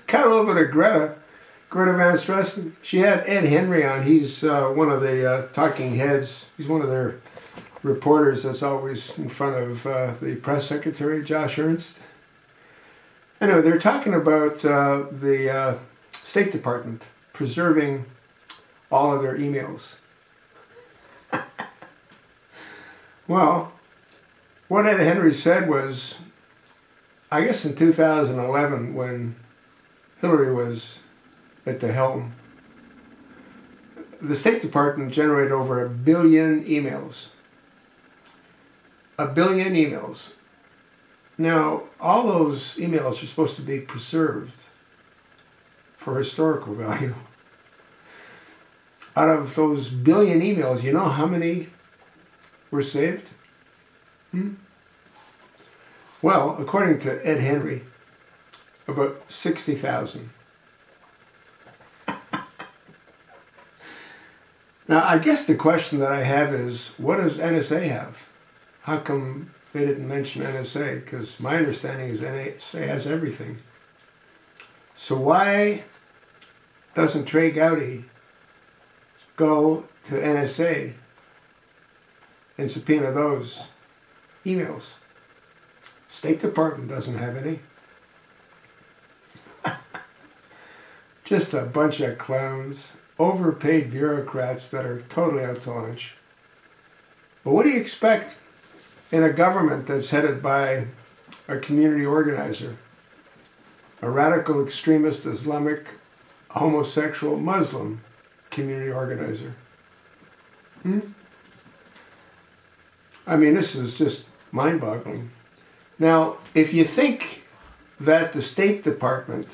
got a little bit of Greta Van Stressen. She had Ed Henry on. He's one of the talking heads. He's one of their reporters that's always in front of the press secretary, Josh Ernst. Anyway, they're talking about the State Department preserving all of their emails. Well, what Ed Henry said was, I guess in 2011, when Hillary was at the helm, the State Department generated over 1 billion emails. 1 billion emails. Now, all those emails are supposed to be preserved for historical value. Out of those 1 billion emails, you know how many were saved? Well, according to Ed Henry, about 60,000. Now, I guess the question that I have is, what does NSA have? How come they didn't mention NSA? Because my understanding is NSA has everything. So why doesn't Trey Gowdy go to NSA and subpoena those emails? State Department doesn't have any. Just a bunch of clowns, overpaid bureaucrats that are totally out to lunch. But what do you expect in a government that's headed by a community organizer, a radical extremist Islamic homosexual Muslim community organizer? I mean, this is just mind-boggling. Now, if you think that the State Department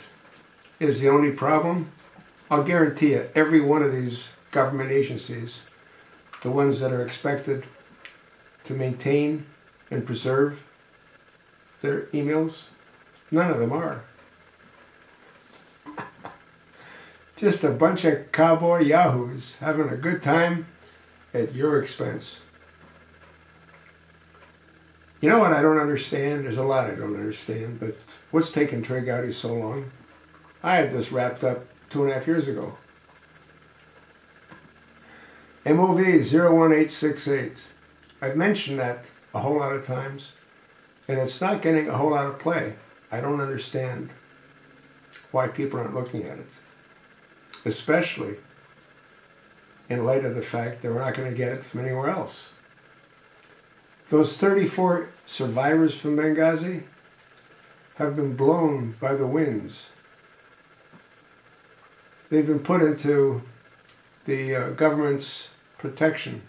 is the only problem, I'll guarantee you every one of these government agencies, the ones that are expected to maintain and preserve their emails, none of them are. Just a bunch of cowboy yahoos having a good time at your expense. You know what I don't understand? There's a lot I don't understand, but what's taking Trey Gowdy so long? I had this wrapped up 2.5 years ago. MOV 01868. I've mentioned that a whole lot of times, and it's not getting a whole lot of play. I don't understand why people aren't looking at it, especially in light of the fact that we're not going to get it from anywhere else. Those 34 survivors from Benghazi have been blown by the winds. They've been put into the government's protection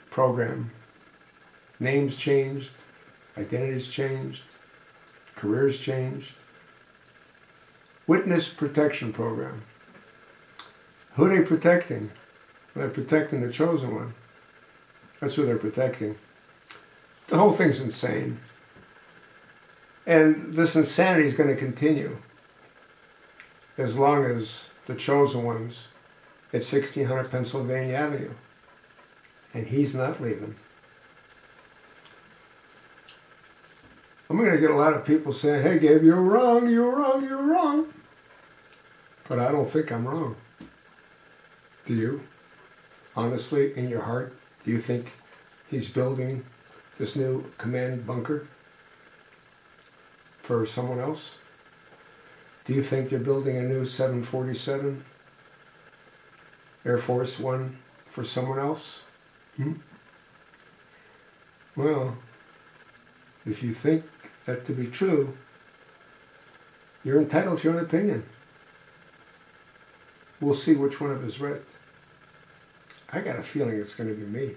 program. Names changed, identities changed, careers changed. Witness protection program. Who are they protecting? They're protecting the chosen one. That's who they're protecting. The whole thing's insane. And this insanity is going to continue as long as the chosen one's at 1600 Pennsylvania Avenue. And he's not leaving. I'm going to get a lot of people saying, hey Gabe, you're wrong, you're wrong, you're wrong. But I don't think I'm wrong. Do you? Honestly, in your heart, do you think he's building this new command bunker for someone else? Do you think they're building a new 747 Air Force One for someone else? Well, if you think that to be true, you're entitled to your own opinion. We'll see which one of us is right. I got a feeling it's going to be me.